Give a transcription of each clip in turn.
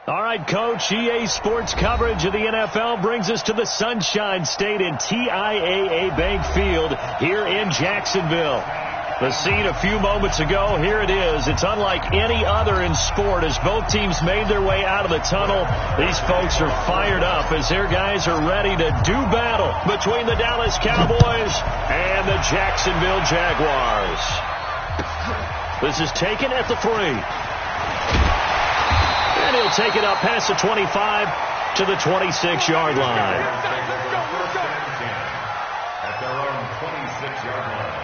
All right, Coach, EA Sports coverage of the NFL brings us to the Sunshine State in TIAA Bank Field here in Jacksonville. The scene a few moments ago, here it is. It's unlike any other in sport as both teams made their way out of the tunnel. These folks are fired up as their guys are ready to do battle between the Dallas Cowboys and the Jacksonville Jaguars. This is taken at the 3. And he'll take it up past the 25 to the 26-yard line. At their own 26-yard line.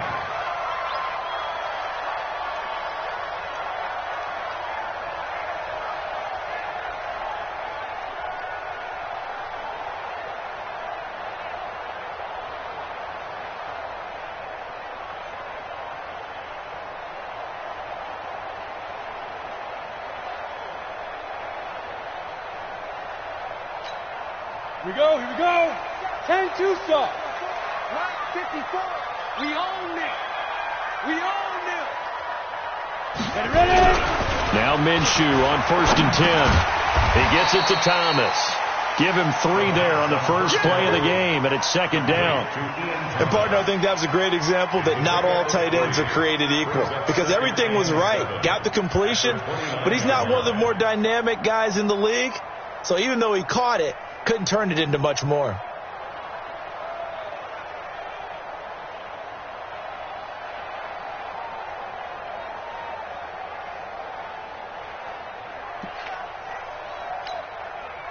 Here we go. 10-2 stop. Right, 54. We own it. Ready. Now Minshew on 1st and 10. He gets it to Thomas. Give him 3 there on the first play of the game, and it's 2nd down. And, partner, I think that was a great example that not all tight ends are created equal because everything was right. Got the completion, but he's not one of the more dynamic guys in the league. So even though he caught it, couldn't turn it into much more.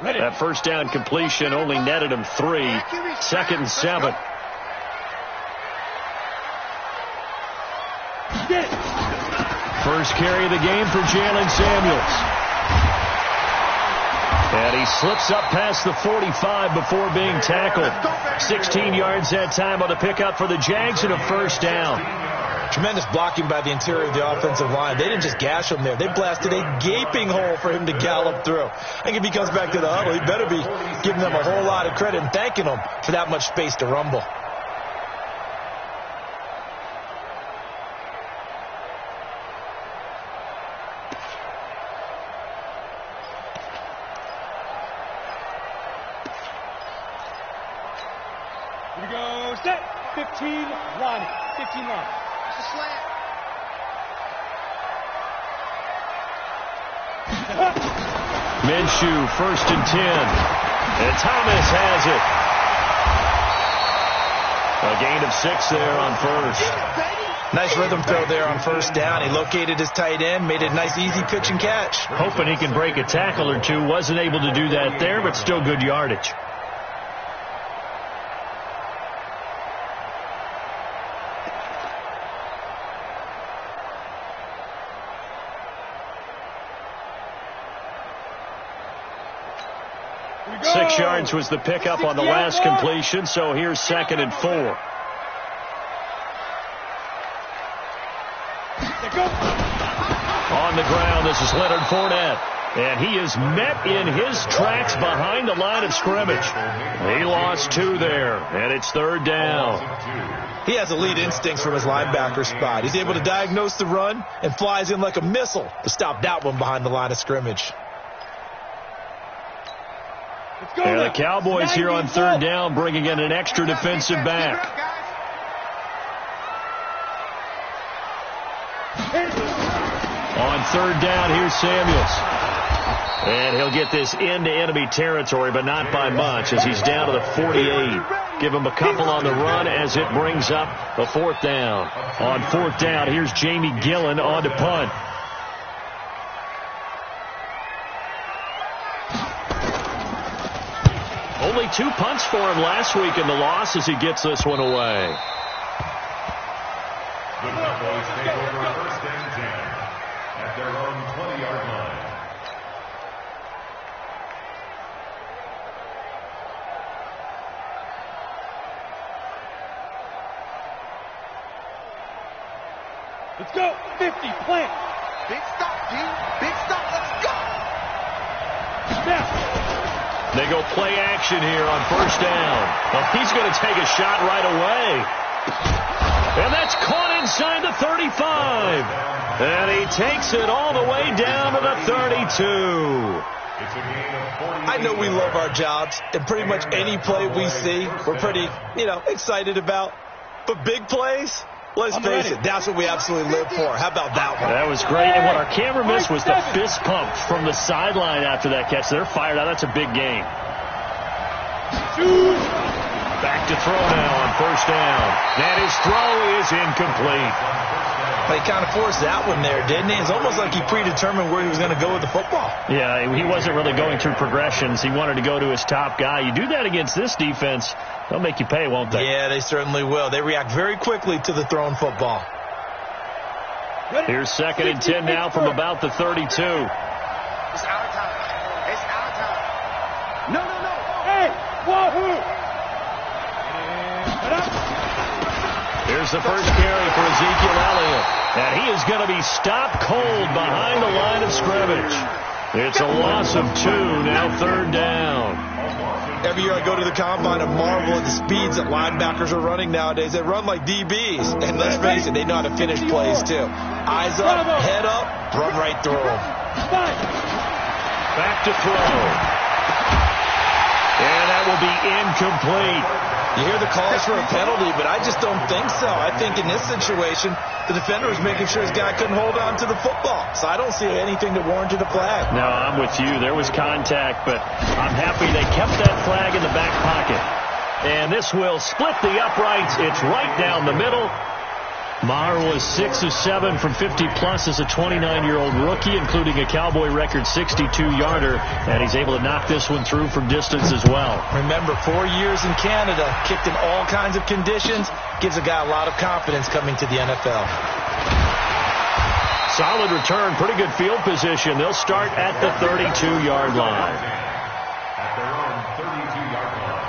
That first down completion only netted him 3. 2nd and 7. First carry of the game for Jalen Samuels. And he slips up past the 45 before being tackled. 16 yards that time on the pickup for the Jags and a first down. Tremendous blocking by the interior of the offensive line. They didn't just gash him there. They blasted a gaping hole for him to gallop through. I think if he comes back to the huddle, he better be giving them a whole lot of credit and thanking them for that much space to rumble. Here we go. Set. 15 line. 15 line. It's a slant. Minshew, 1st and 10. And Thomas has it. A gain of 6 there on first. Nice rhythm throw there on first down. He located his tight end, made it a nice easy pitch and catch. Hoping he can break a tackle or two. Wasn't able to do that there, but still good yardage. Here we 6 yards was the pickup on the last completion, so here's 2nd and 4. On the ground, this is Leonard Fournette. And he is met in his tracks behind the line of scrimmage. He lost 2 there, and it's 3rd down. He has elite instincts from his linebacker spot. He's able to diagnose the run and flies in like a missile to stop that one behind the line of scrimmage. And the Cowboys here on 3rd down bringing in an extra defensive back. On 3rd down, here's Samuels. And he'll get this into enemy territory, but not by much as he's down to the 48. Give him a couple on the run as it brings up a 4th down. On 4th down, here's Jamie Gillen on to punt. Only 2 punts for him last week in the loss as he gets this one away. The Cowboys take over 1st and 10 at their own 20-yard line. Let's go. 50. Plant. Big stop, G. Big stop. Let's go. Snap. They go play action here on 1st down. Well, he's going to take a shot right away. And that's caught inside the 35. And he takes it all the way down to the 32. It's a gain of 40. I know we love our jobs, and pretty much any play we see, we're pretty, excited about. But big plays, let's face it, that's what we absolutely live for. How about that one? That was great. And what our camera missed was the fist pump from the sideline after that catch. They're fired out. That's a big game. Back to throw now on first down. And his throw is incomplete. He kind of forced that one there, didn't he? It's almost like he predetermined where he was going to go with the football. Yeah, he wasn't really going through progressions. He wanted to go to his top guy. You do that against this defense, they'll make you pay, won't they? Yeah, they certainly will. They react very quickly to the thrown football. Here's 2nd and 10 now from about the 32. It's our time. It's our time. No. Hey, wahoo! Here's the first carry for Ezekiel Elliott. And he is going to be stopped cold behind the line of scrimmage. It's a loss of 2, now 3rd down. Every year I go to the combine and marvel at the speeds that linebackers are running nowadays. They run like DBs. And let's face it, they know how to finish plays too. Eyes up, head up, run right through them. Back to throw. And that will be incomplete. You hear the calls for a penalty, but I just don't think so. I think in this situation, the defender was making sure his guy couldn't hold on to the football. So I don't see anything that warranted a flag. No, I'm with you. There was contact, but I'm happy they kept that flag in the back pocket. And this will split the uprights. It's right down the middle. Maher was 6 of 7 from 50-plus as a 29-year-old rookie, including a Cowboy record 62-yarder, and he's able to knock this one through from distance as well. Remember, 4 years in Canada, kicked in all kinds of conditions, gives a guy a lot of confidence coming to the NFL. Solid return, pretty good field position. They'll start at the 32-yard line. At their own 32-yard line.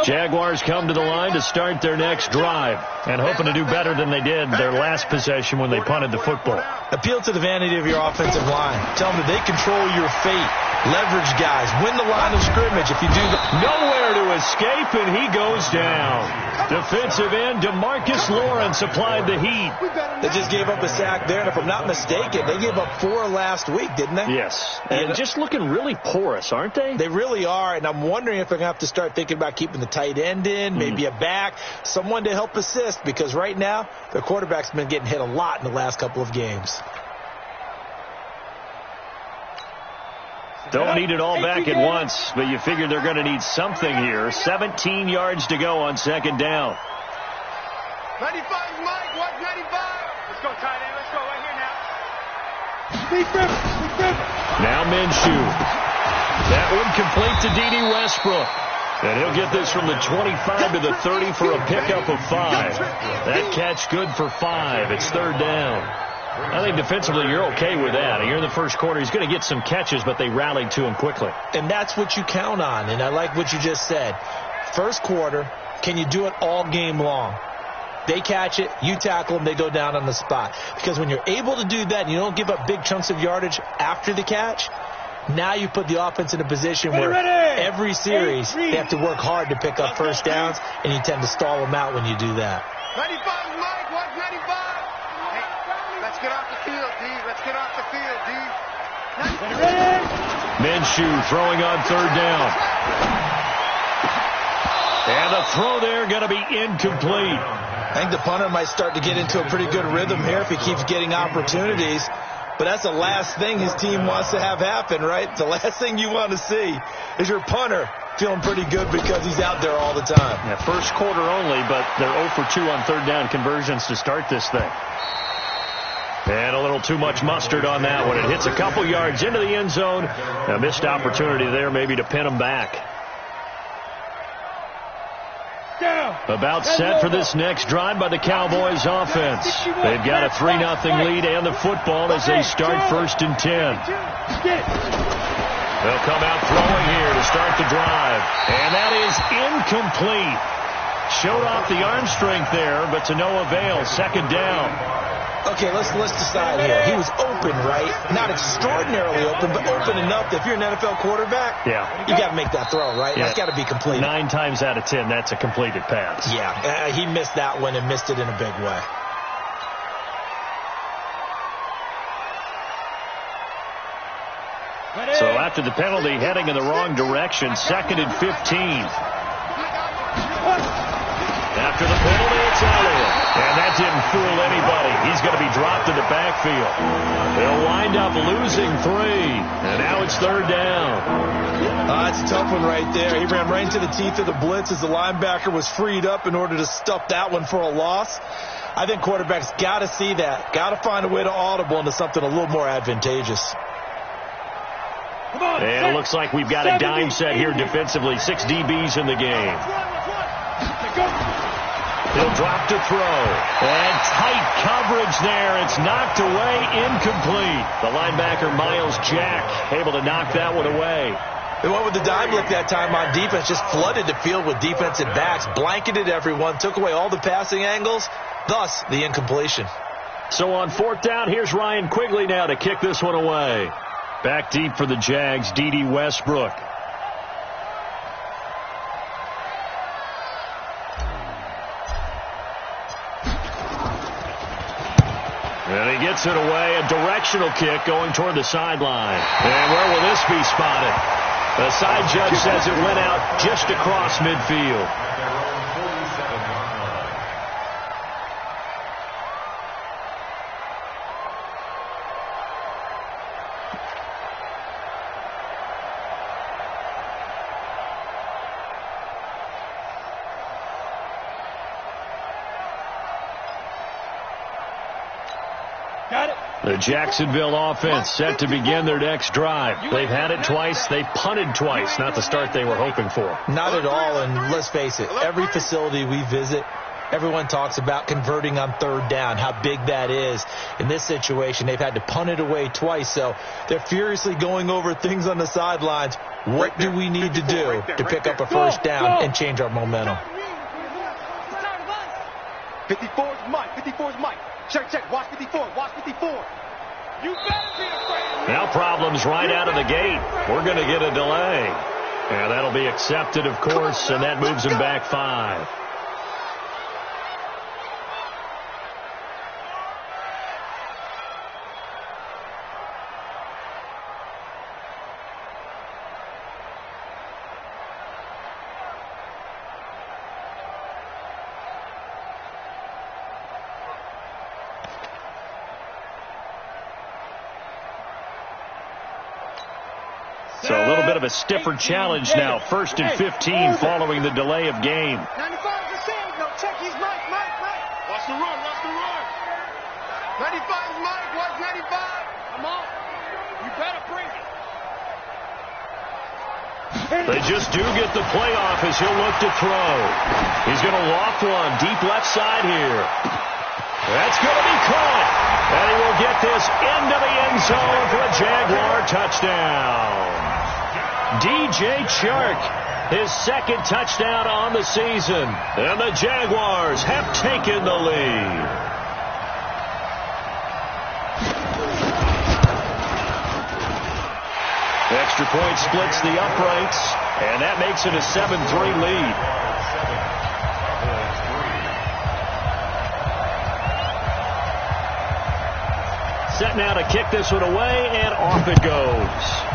Jaguars come to the line to start their next drive and hoping to do better than they did their last possession when they punted the football. Appeal to the vanity of your offensive line. Tell them that they control your fate. Leverage guys. Win the line of scrimmage if you do that. Nowhere to escape, and he goes down. Defensive end DeMarcus Lawrence applied the heat. They just gave up a sack there, and if I'm not mistaken, they gave up 4 last week, didn't they? Yes. And just looking really porous, aren't they? They really are, and I'm wondering if they're going to have to start thinking about keeping the tight end in, maybe a back, someone to help assist, because right now, their quarterback's been getting hit a lot in the last couple of games. Don't need it all back at once, but you figure they're going to need something here. 17 yards to go on 2nd down. 95, Mike. Watch 95. Let's go, tight end. Let's go right here now. Now Minshew. That one complete to D.D. Westbrook. And he'll get this from the 25 to the 30 for a pickup of 5. That catch good for 5. It's 3rd down. I think defensively you're okay with that. Here in the first quarter, he's going to get some catches, but they rallied to him quickly. And that's what you count on, and I like what you just said. First quarter, can you do it all game long? They catch it, you tackle them, they go down on the spot. Because when you're able to do that and you don't give up big chunks of yardage after the catch, now you put the offense in a position where every series they have to work hard to pick up first downs, and you tend to stall them out when you do that. 95, Mike. Watch 95. Let's get off the field, D. Let's get off the field, D. Minshew throwing on 3rd down. And the throw there going to be incomplete. I think the punter might start to get into a pretty good rhythm here if he keeps getting opportunities. But that's the last thing his team wants to have happen, right? The last thing you want to see is your punter feeling pretty good because he's out there all the time. Yeah, first quarter only, but they're 0 for 2 on 3rd down conversions to start this thing. And a little too much mustard on that one. It hits a couple yards into the end zone. A missed opportunity there maybe to pin them back. About set for this next drive by the Cowboys offense. They've got a 3-0 lead and the football as they start 1st and 10. They'll come out throwing here to start the drive. And that is incomplete. Showed off the arm strength there, but to no avail. 2nd down. Okay, let's decide here. He was open, right? Not extraordinarily open, but open enough that if you're an NFL quarterback, you got to make that throw, right? That's got to be completed. 9 times out of 10, that's a completed pass. Yeah, he missed that one and missed it in a big way. So after the penalty, heading in the wrong direction, 2nd and 15. After the penalty, it's Elliott. And that didn't fool anybody. He's going to be dropped in the backfield. They'll wind up losing 3. And now it's 3rd down. That's a tough one right there. He ran right into the teeth of the blitz as the linebacker was freed up in order to stuff that one for a loss. I think quarterbacks got to see that. Got to find a way to audible into something a little more advantageous. And it looks like we've got a dime set here defensively. 6 DBs in the game. He'll drop to throw. And tight coverage there. It's knocked away, incomplete. The linebacker, Miles Jack, able to knock that one away. They went with the dime look that time on defense. Just flooded the field with defensive backs. Blanketed everyone. Took away all the passing angles. Thus, the incompletion. So on 4th down, here's Ryan Quigley now to kick this one away. Back deep for the Jags, D.D. Westbrook. And he gets it away. A directional kick going toward the sideline. And where will this be spotted? The side judge says it went out just across midfield. The Jacksonville offense set to begin their next drive. They've had it twice. They punted twice. Not the start they were hoping for. Not at all, and let's face it, every facility we visit, everyone talks about converting on 3rd down, how big that is. In this situation, they've had to punt it away twice, so they're furiously going over things on the sidelines. What do we need to do to pick up a 1st down and change our momentum? 54's Mike. 54's Mike. Check. Watch 54. Watch 54. You better be afraid. Now problems right out of the gate. We're going to get a delay. And that'll be accepted, of course, and that moves him back 5. So a little bit of a stiffer challenge now. 1st and 15 following the delay of game. 95 the same. No, check. He's Mike. Watch the run. 95's Mike. Watch 95. Come on. You better bring it. They just do get the playoff as he'll look to throw. He's going to loft one deep left side here. That's going to be caught. And he will get this into the end zone for a Jaguar touchdown. DJ Chark, his 2nd touchdown on the season. And the Jaguars have taken the lead. Extra point splits the uprights, and that makes it a 7-3 lead. Set now to kick this one away, and off it goes.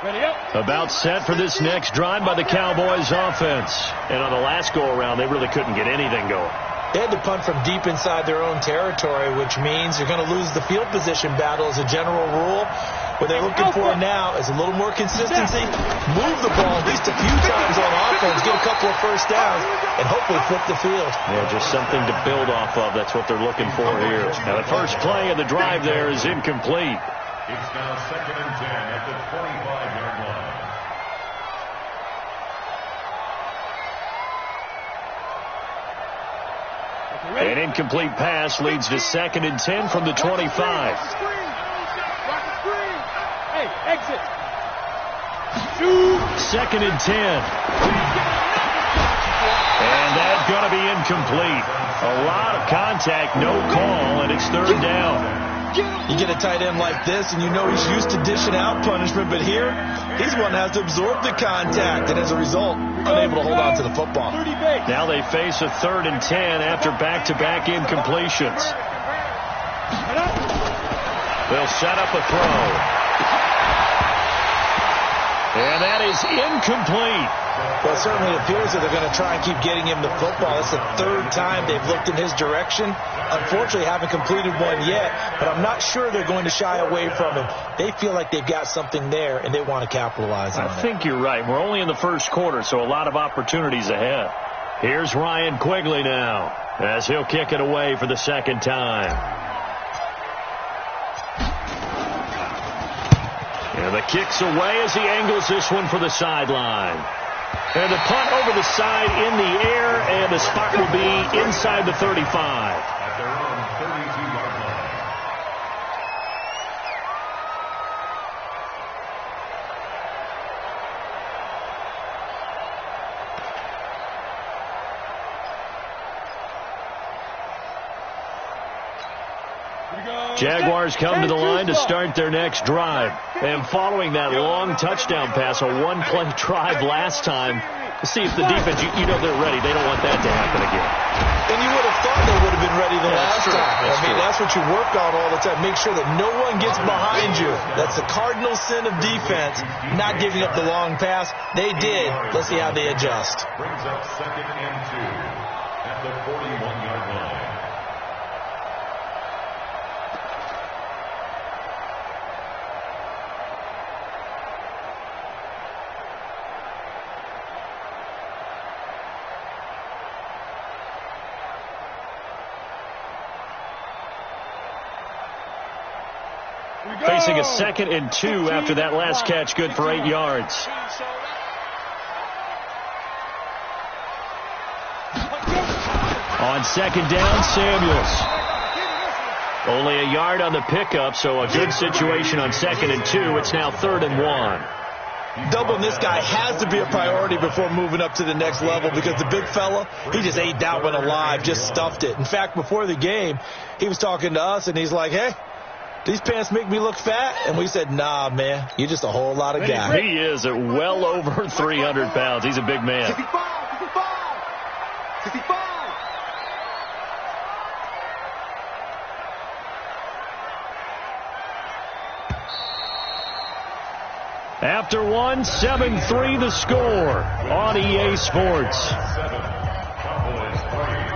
About set for this next drive by the Cowboys offense. And on the last go-around, they really couldn't get anything going. They had to punt from deep inside their own territory, which means you're going to lose the field position battle as a general rule. What they're looking for now is a little more consistency, move the ball at least a few times on offense, get a couple of first downs, and hopefully flip the field. Yeah, just something to build off of. That's what they're looking for here. Now, the first play of the drive there is incomplete. It's now 2nd and 10 at the 25-yard line. An incomplete pass leads to 2nd and 10 from the 25. Hey, exit. 2nd and 10. And that's going to be incomplete. A lot of contact, no call, and it's 3rd down. You get a tight end like this, and you know he's used to dishing out punishment, but here, he's one that has to absorb the contact, and as a result, unable to hold on to the football. Now they face a 3rd and 10 after back-to-back incompletions. They'll set up a throw. And that is incomplete. Well, it certainly appears that they're going to try and keep getting him the football. It's the 3rd time they've looked in his direction. Unfortunately, haven't completed one yet, but I'm not sure they're going to shy away from him. They feel like they've got something there, and they want to capitalize on it. I think you're right. We're only in the first quarter, so a lot of opportunities ahead. Here's Ryan Quigley now, as he'll kick it away for the 2nd time. And the kick's away as he angles this one for the sideline. And the punt over the side in the air, and the spot will be inside the 35. At their own 32-yard line. Jaguars come to the line to start their next drive. And following that long touchdown pass, a one-play drive last time, to see if the defense, you know they're ready. They don't want that to happen again. And you would have thought they would have been ready the last time. That's what you work on all the time. Make sure that no one gets behind you. That's the cardinal sin of defense, not giving up the long pass. They did. Let's see how they adjust. Brings up 2nd and 2 at the 41-yard line. Facing a 2nd and 2 after that last catch, good for 8 yards. On 2nd down, Samuels. Only a yard on the pickup, so a good situation on 2nd and 2. It's now 3rd and 1. Doubling this guy has to be a priority before moving up to the next level, because the big fella, he just ate that one alive, just stuffed it. In fact, before the game, he was talking to us, and he's like, hey, these pants make me look fat? And we said, nah, man, you're just a whole lot of guy. He is at well over 300 pounds. He's a big man. 65, 65, 65. After one, 7-3 the score on EA Sports. 7, Cowboys 3.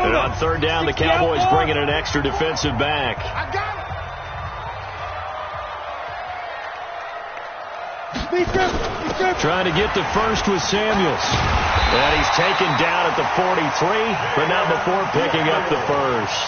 And on 3rd down, the Cowboys bringing an extra defensive back. I got it. Trying to get the first with Samuels. And he's taken down at the 43, but not before picking up the first.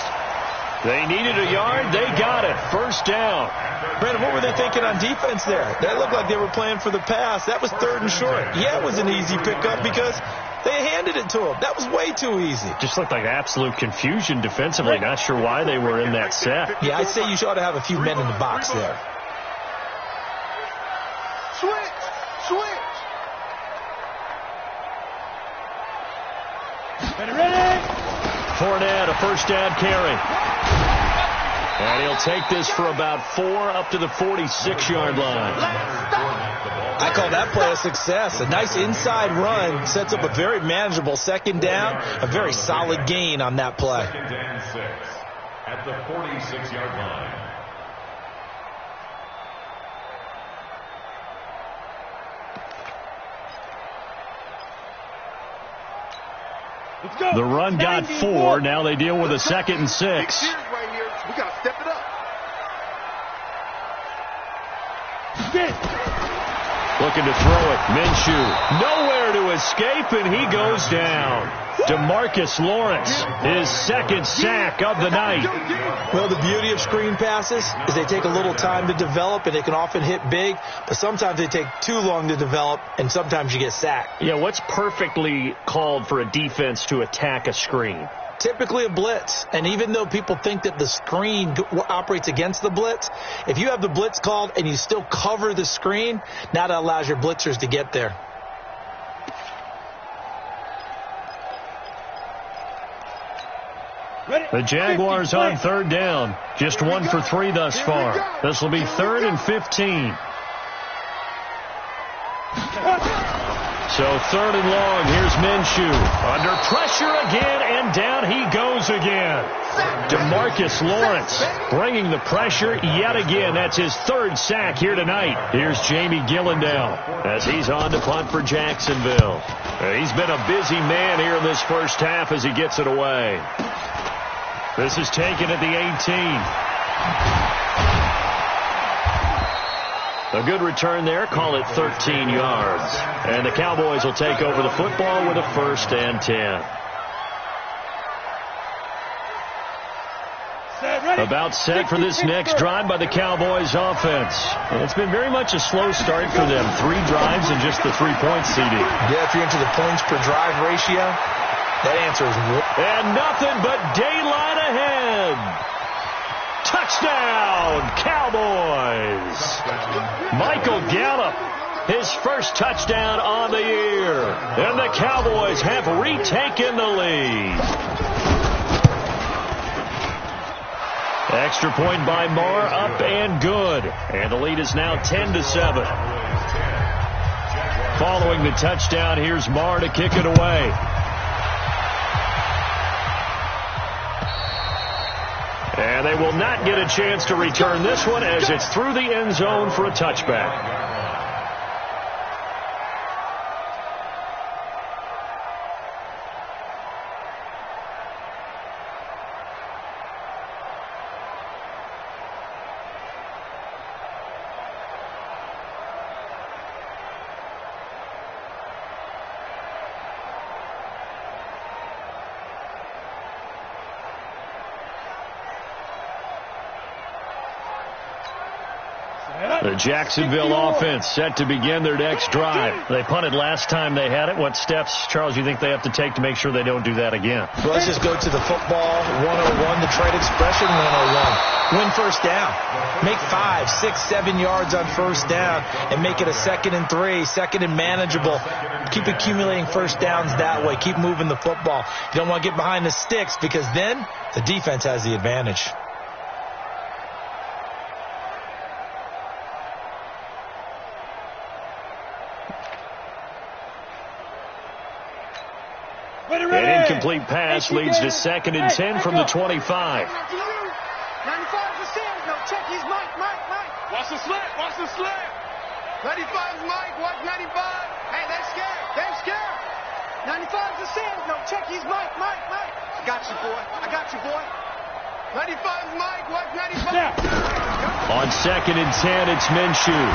They needed a yard. They got it. 1st down. Brandon, what were they thinking on defense there? That looked like they were playing for the pass. That was 3rd and short. Yeah, it was an easy pickup because they handed it to him. That was way too easy. Just looked like absolute confusion defensively. Not sure why they were in that set. Yeah, I'd say you ought to have a few men in the box there. Switch. Ready? Fournette, a 1st down carry. And he'll take this for about 4 up to the 46-yard line. I call that play a success. A nice inside run sets up a very manageable second down, a very solid gain on that play. Second and 6 at the 46-yard line. The run got 4. Now they deal with a 2nd and 6. Right here. We got to step it up. Looking to throw it. Minshew. Nowhere to escape, and he goes down. DeMarcus Lawrence, his 2nd sack of the night. Well, the beauty of screen passes is they take a little time to develop, and they can often hit big, but sometimes they take too long to develop, and sometimes you get sacked. Yeah, what's perfectly called for a defense to attack a screen? Typically a blitz, and even though people think that the screen operates against the blitz, if you have the blitz called and you still cover the screen, now that allows your blitzers to get there. The Jaguars on 3rd down. Just 1 for 3 thus far. This will be 3rd and 15. So 3rd and long. Here's Minshew. Under pressure again, and down he goes again. DeMarcus Lawrence bringing the pressure yet again. That's his 3rd sack here tonight. Here's Jamie Gillandale as he's on to punt for Jacksonville. He's been a busy man here in this first half as he gets it away. This is taken at the 18. A good return there. Call it 13 yards. And the Cowboys will take over the football with a 1st and 10. About set for this next drive by the Cowboys offense. And it's been very much a slow start for them. 3 drives and just the 3-point CD. Yeah, if you're into the points per drive ratio, that answer is what? And nothing but daylight ahead. Touchdown, Cowboys. Michael Gallup, his first touchdown on the year. And the Cowboys have retaken the lead. Extra point by Marr, up and good. And the lead is now 10-7. Following the touchdown, here's Marr to kick it away. And they will not get a chance to return this one as it's through the end zone for a touchback. The Jacksonville offense set to begin their next drive. They punted last time they had it. What steps, Charles, you think they have to take to make sure they don't do that again? Well, let's just go to the football 101, the trade expression 101. Win first down. Make 5, 6, 7 yards on first down and make it a 2nd and 3, 2nd and manageable. Keep accumulating first downs that way. Keep moving the football. You don't want to get behind the sticks because then the defense has the advantage. An incomplete pass leads to 2nd and 10 from the 25. 95 to stand. No, check his Mike. Watch the slant. 95's Mike. Watch 95. Hey, they're scared. 95's the stand. No, check his Mike. I got you, boy. 95's Mike. Watch 95. On 2nd and 10, it's Minshew.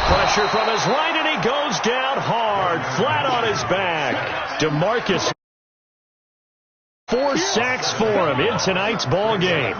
Pressure from his right, and he goes down hard, flat on his back. DeMarcus, 4 sacks for him in tonight's ball game.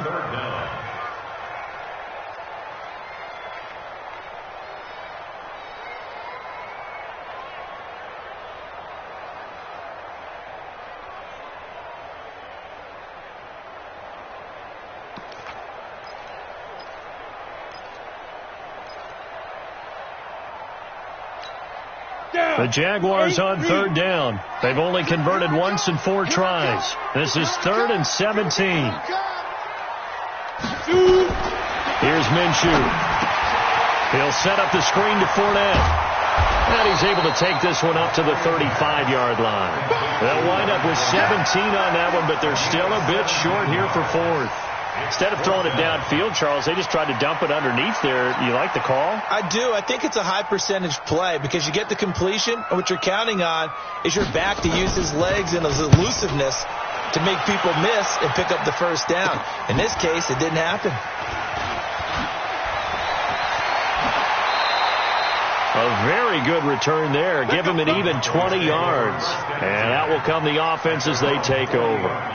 The Jaguars on 3rd down. They've only converted once in 4 tries. This is 3rd and 17. Here's Minshew. He'll set up the screen to Fournette. And he's able to take this one up to the 35-yard line. They'll wind up with 17 on that one, but they're still a bit short here for fourth. Instead of throwing it downfield, Charles, they just tried to dump it underneath there. You like the call? I do. I think it's a high-percentage play because you get the completion, and what you're counting on is your back to use his legs and his elusiveness to make people miss and pick up the first down. In this case, it didn't happen. A very good return there. Give him an even 20 yards. And out will come the offense as they take over.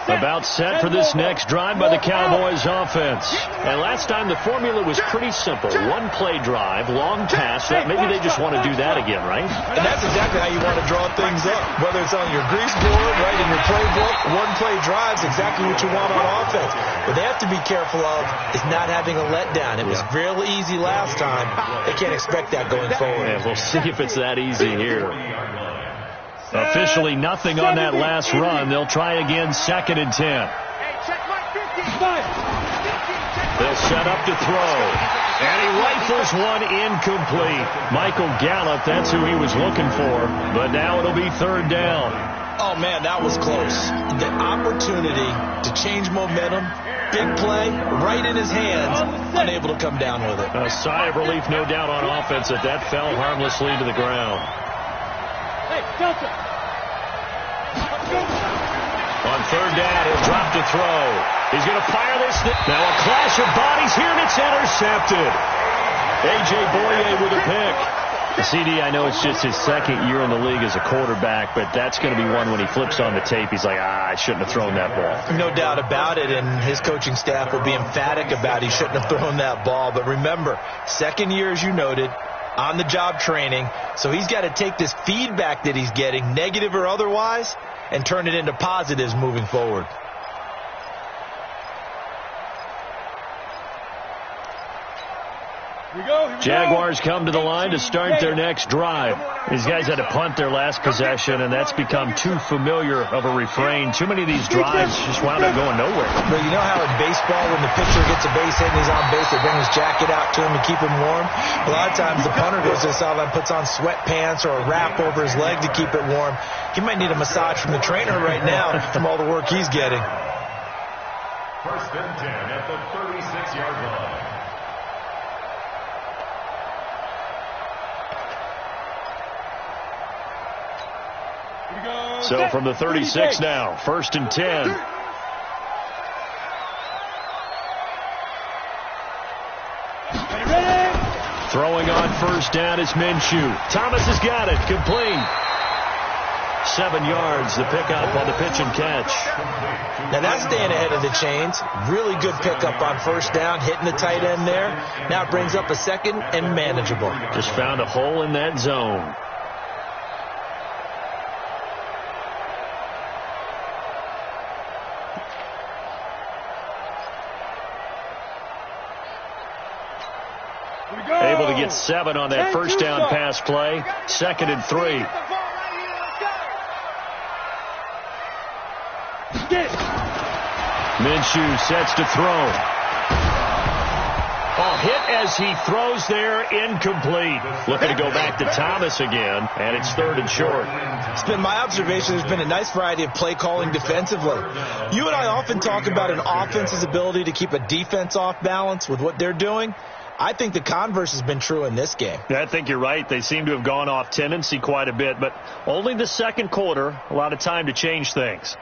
About set for this next drive by the Cowboys offense. And last time the formula was pretty simple. One-play drive, long pass. Maybe they just want to do that again, right? And that's exactly how you want to draw things up. Whether it's on your grease board, right, in your playbook, one-play drive's exactly what you want on offense. What they have to be careful of is not having a letdown. It was real easy last time. They can't expect that going forward. Yeah, we'll see if it's that easy here. Officially nothing on that last run. They'll try again, 2nd and 10. They'll set up to throw. And he rifles one incomplete. Michael Gallup, that's who he was looking for. But now it'll be 3rd down. Oh, man, that was close. The opportunity to change momentum, big play, right in his hands, unable to come down with it. A sigh of relief, no doubt, on offense that fell harmlessly to the ground. Hey, Delta. On 3rd down, he'll drop to throw. He's going to fire this. Now a clash of bodies here, and it's intercepted. A.J. Boye with a pick. CD, I know it's just his 2nd year in the league as a quarterback, but that's going to be one when he flips on the tape. He's like, I shouldn't have thrown that ball. No doubt about it, and his coaching staff will be emphatic about he shouldn't have thrown that ball. But remember, 2nd year, as you noted, on-the-job training, so he's got to take this feedback that he's getting, negative or otherwise, and turn it into positives moving forward. Jaguars come to the line to start their next drive. These guys had to punt their last possession, and that's become too familiar of a refrain. Too many of these drives just wound up going nowhere. But you know how in baseball, when the pitcher gets a base hit and he's on base, they bring his jacket out to him to keep him warm? A lot of times the punter goes to the sideline, puts on sweatpants or a wrap over his leg to keep it warm. He might need a massage from the trainer right now from all the work he's getting. 1st and 10 at the 36-yard line. So from the 36 now, 1st and 10. Throwing on 1st down is Minshew. Thomas has got it, complete. 7 yards, the pickup on the pitch and catch. Now that's staying ahead of the chains. Really good pickup on 1st down, hitting the tight end there. Now it brings up a 2nd and manageable. Just found a hole in that zone. Able to get 7 on that 1st down pass play. 2nd and 3. Minshew sets to throw. A hit as he throws there, incomplete. Looking to go back to Thomas again, and it's 3rd and short. It's been my observation there's been a nice variety of play calling defensively. You and I often talk about an offense's ability to keep a defense off balance with what they're doing. I think the converse has been true in this game. I think you're right. They seem to have gone off tendency quite a bit, but only the 2nd quarter, a lot of time to change things.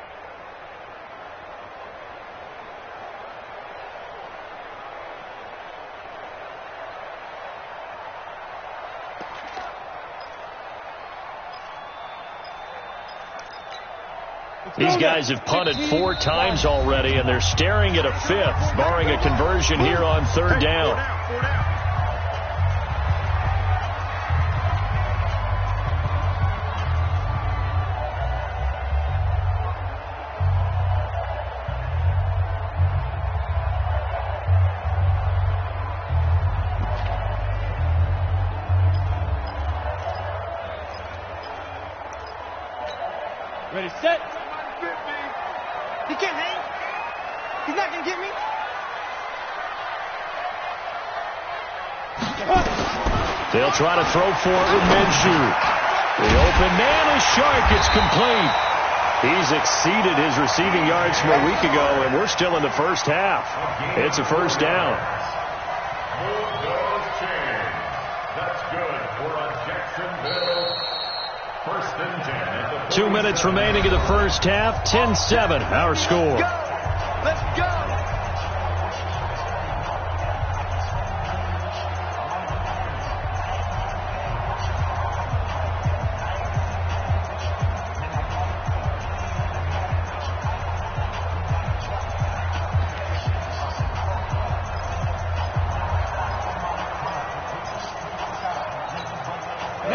These guys have punted 4 times already, and they're staring at a 5th, barring a conversion here on 3rd down. Ready, set. He can't hang. He's not going to get me. They'll try to throw for it with Minshew. The open man is Shark. It's complete. He's exceeded his receiving yards from a week ago, and we're still in the first half. It's a first down. That's good for a Jacksonville. First and 10. 2 minutes remaining in the first half. 10-7, our score. Let's go.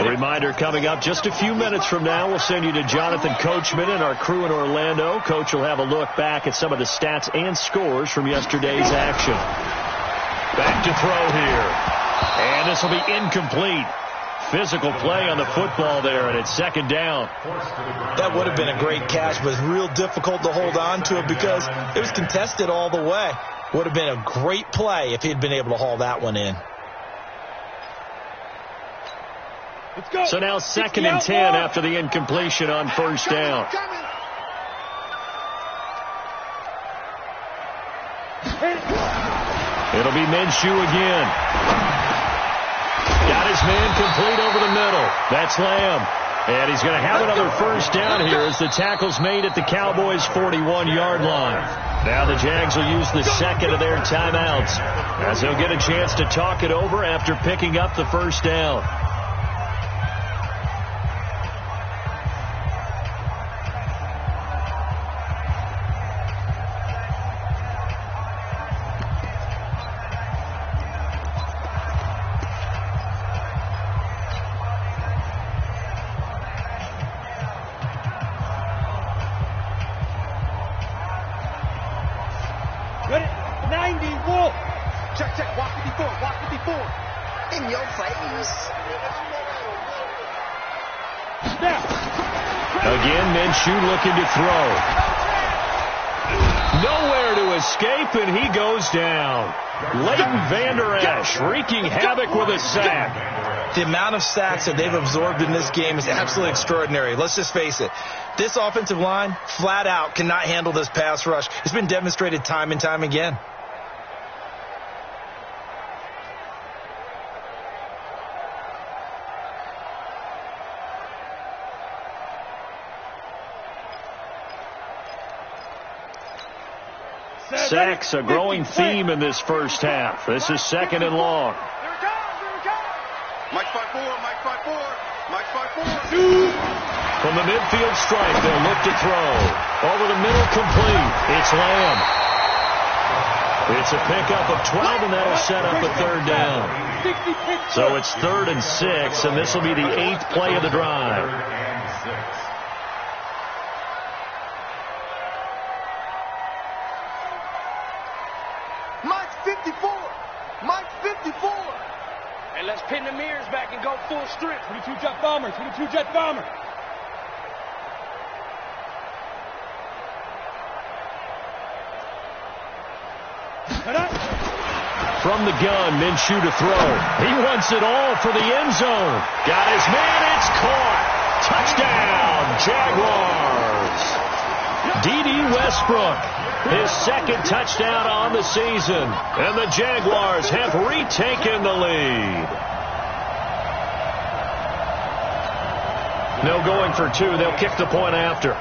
Reminder coming up just a few minutes from now. We'll send you to Jonathan Coachman and our crew in Orlando. Coach will have a look back at some of the stats and scores from yesterday's action. Back to throw here. And this will be incomplete. Physical play on the football there, and it's second down. That would have been a great catch, but it's real difficult to hold on to it because it was contested all the way. Would have been a great play if he'd been able to haul that one in. So now second and 10 after the incompletion on first down. It'll be Minshew again. Got his man complete over the middle. That's Lamb. And he's going to have another first down here as the tackle's made at the Cowboys' 41-yard line. Now the Jags will use the second of their timeouts as they'll get a chance to talk it over after picking up the first down. Again, Minshew looking to throw. Nowhere to escape, and he goes down. Leighton Vander Esch wreaking havoc with a sack. The amount of sacks that they've absorbed in this game is absolutely extraordinary. Let's just face it. This offensive line, flat out, cannot handle this pass rush. It's been demonstrated time and time again. Sacks, a growing theme in this first half. This is second and long. Here it comes. Mike 5-4, Mike 5-4, Mike 5-4. From the midfield stripe, they'll look to throw. Over the middle, complete. It's Lamb. It's a pickup of 12, and that'll set up a third down. So it's 3rd and 6, and this will be the 8th play of the drive. Mike's 54. Mike's 54. And let's pin the mirrors back and go full strip. 22 jet bomber, 22 jet bomber. From the gun, Minshew to throw. He wants it all for the end zone. Got his man, it's caught. Touchdown, Jaguars. D.D. Westbrook, his second touchdown on the season. And the Jaguars have retaken the lead. No going for two. They'll kick the point after.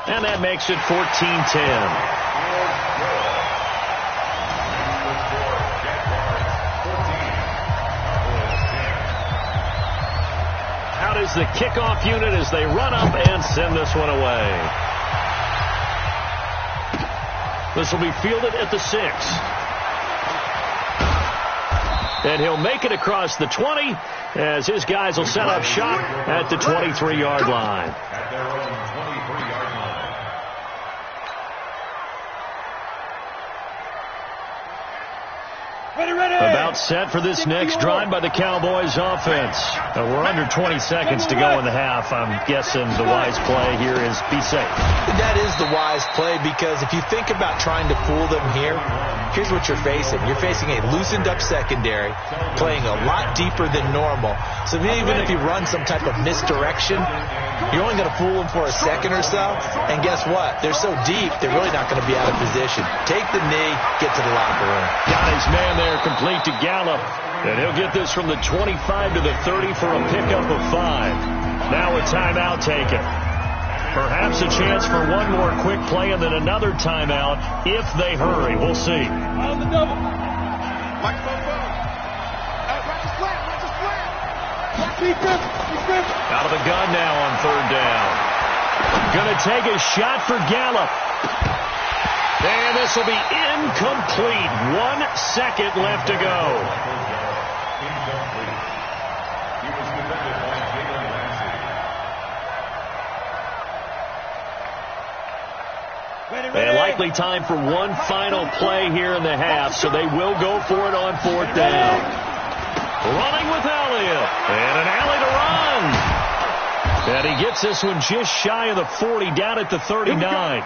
And that makes it 14-10. Out is the kickoff unit as they run up and send this one away. This will be fielded at the 6. And he'll make it across the 20 as his guys will set up shop at the 23-yard line. At their own 23-yard line. Ready, ready. About timeout set for this next drive by the Cowboys offense. We're under 20 seconds to go in the half. I'm guessing the wise play here is be safe. That is the wise play, because if you think about trying to fool them here, here's what you're facing. You're facing a loosened up secondary, playing a lot deeper than normal. So even if you run some type of misdirection, you're only going to fool them for a second or so. And guess what? They're so deep, they're really not going to be out of position. Take the knee, get to the locker room. Got his man there, complete to Gallup. And he'll get this from the 25 to the 30 for a pickup of 5. Now a timeout taken. Perhaps a chance for one more quick play and then another timeout if they hurry. We'll see. On the double. Out of the gun now on 3rd down. Going to take a shot for Gallup. And this will be incomplete. 1 second left to go. And likely time for one final play here in the half, so they will go for it on 4th down. Running with Elliott, and an alley to run. And he gets this one just shy of the 40, down at the 39.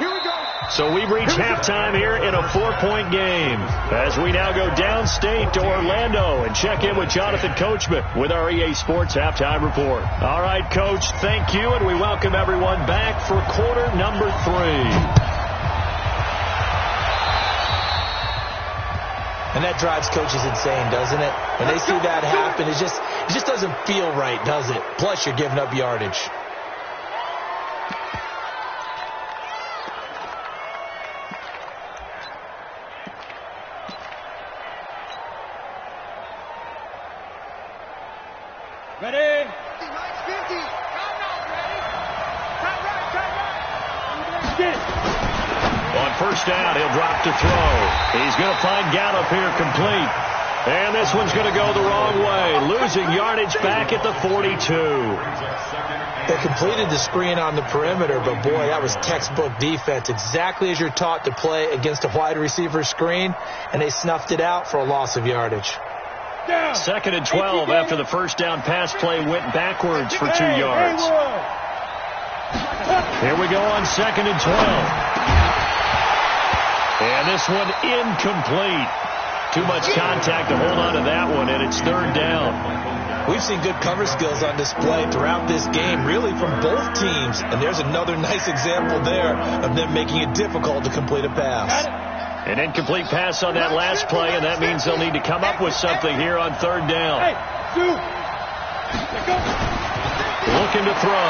So we've reached halftime here in a 4-point game, as we now go downstate to Orlando and check in with Jonathan Coachman with our EA Sports Halftime Report. All right, Coach, thank you, and we welcome everyone back for quarter number 3. And that drives coaches insane, doesn't it? When they see that happen, it just doesn't feel right, does it? Plus, you're giving up yardage. Ready? 50. On 1st down, he'll drop to throw. He's going to find Gallup here complete. And this one's going to go the wrong way, losing yardage back at the 42. They completed the screen on the perimeter, but boy, that was textbook defense, exactly as you're taught to play against a wide receiver screen, and they snuffed it out for a loss of yardage. 2nd and 12 after the 1st down pass play went backwards for 2 yards. Here we go on 2nd and 12. And this one incomplete. Too much contact to hold on to that one, and it's 3rd down. We've seen good cover skills on display throughout this game, really from both teams. And there's another nice example there of them making it difficult to complete a pass. An incomplete pass on that last play, and that means they'll need to come up with something here on 3rd down. Looking to throw.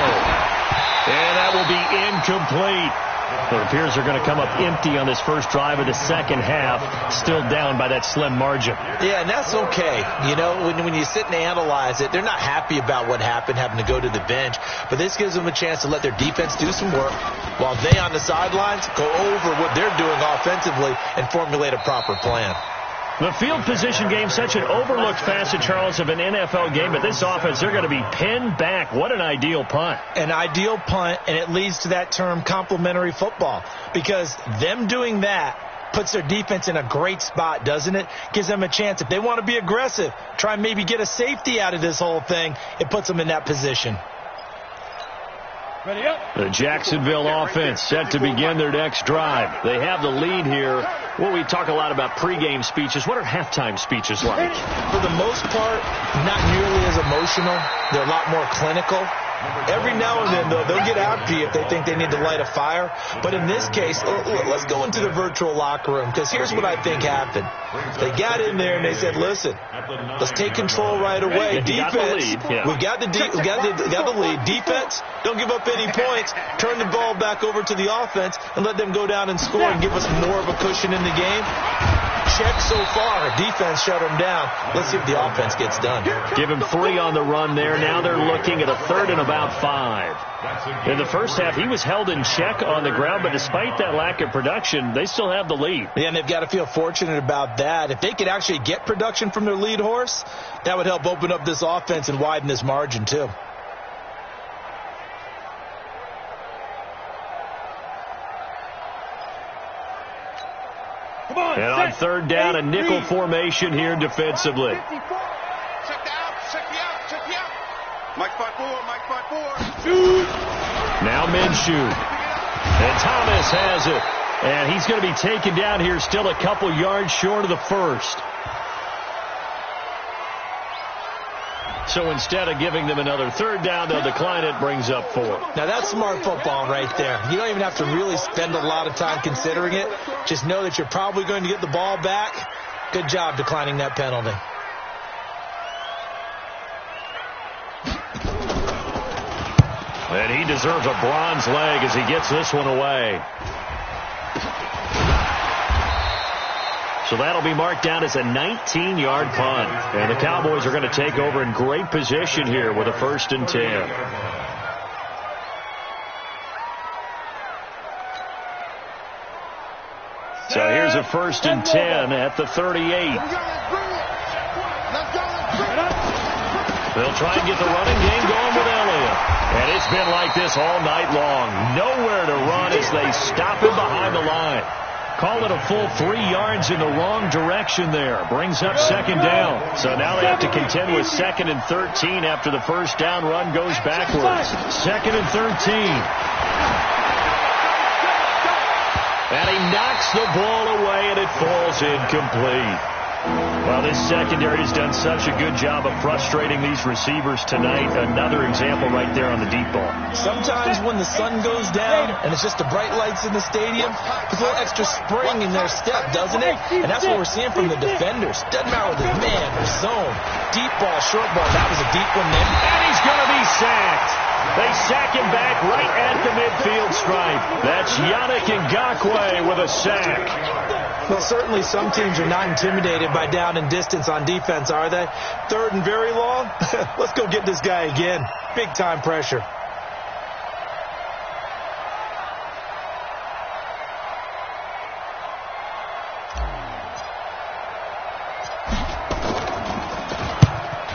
And that will be incomplete. It appears they're going to come up empty on this first drive of the second half, still down by that slim margin. Yeah, and that's okay. You know, when you sit and analyze it, they're not happy about what happened, having to go to the bench. But this gives them a chance to let their defense do some work while they on the sidelines go over what they're doing offensively and formulate a proper plan. The field position game, such an overlooked facet, Charles, of an NFL game, but this offense, they're going to be pinned back. What an ideal punt. An ideal punt, and it leads to that term complementary football, because them doing that puts their defense in a great spot, doesn't it? Gives them a chance. If they want to be aggressive, try and maybe get a safety out of this whole thing, it puts them in that position. Ready up. The Jacksonville offense set to begin their next drive. They have the lead here. Well, we talk a lot about pregame speeches. What are halftime speeches like? For the most part, not nearly as emotional. They're a lot more clinical. Every now and then, though, they'll get after you if they think they need to light a fire. But in this case, let's go into the virtual locker room, because here's what I think happened. They got in there and they said, listen, let's take control right away. Defense, we got the lead. Defense, don't give up any points. Turn the ball back over to the offense and let them go down and score and give us more of a cushion in the game. Check so far. Defense shut them down. Let's see if the offense gets done. Give him 3 on the run there. Now they're looking at a 3rd and about 5. In the first half, he was held in check on the ground, but despite that lack of production, they still have the lead. Yeah, and they've got to feel fortunate about that. If they could actually get production from their lead horse, that would help open up this offense and widen this margin, too. And on third down, a nickel formation here defensively. Check the out. Mike 5-4. Shoot. Now Minshew. And Thomas has it. And he's going to be taken down here, still a couple yards short of the first. So instead of giving them another third down, they'll decline it, brings up 4. Now that's smart football right there. You don't even have to really spend a lot of time considering it. Just know that you're probably going to get the ball back. Good job declining that penalty. And he deserves a bronze leg as he gets this one away. So that'll be marked down as a 19-yard punt. And the Cowboys are going to take over in great position here with a 1st and 10. So here's a 1st and 10 at the 38. They'll try and get the running game going with Elliott. And it's been like this all night long. Nowhere to run as they stop him behind the line. Call it a full 3 yards in the wrong direction there. Brings up 2nd down. So now they have to contend with 2nd and 13 after the first down run goes backwards. 2nd and 13. And he knocks the ball away, and it falls incomplete. Well, this secondary has done such a good job of frustrating these receivers tonight. Another example right there on the deep ball. Sometimes when the sun goes down and it's just the bright lights in the stadium, puts a little extra spring in their step, doesn't it? And that's what we're seeing from the defenders. Doesn't matter whether it's man or zone. Deep ball, short ball. That was a deep one there. And he's going to be sacked. They sack him back right at the midfield stripe. That's Yannick Ngakoue with a sack. Well, certainly some teams are not intimidated by down and distance on defense, are they? 3rd and very long? Let's go get this guy again. Big time pressure.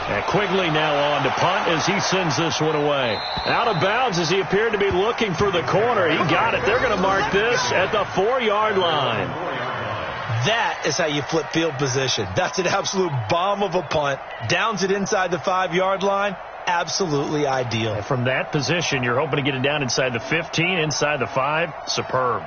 And Quigley now on to punt as he sends this one away. Out of bounds as he appeared to be looking for the corner. He got it. They're going to mark this at the 4-yard line. That is how you flip field position. That's an absolute bomb of a punt. Downs it inside the 5-yard line. Absolutely ideal. And from that position, you're hoping to get it down inside the 15, inside the 5. Superb.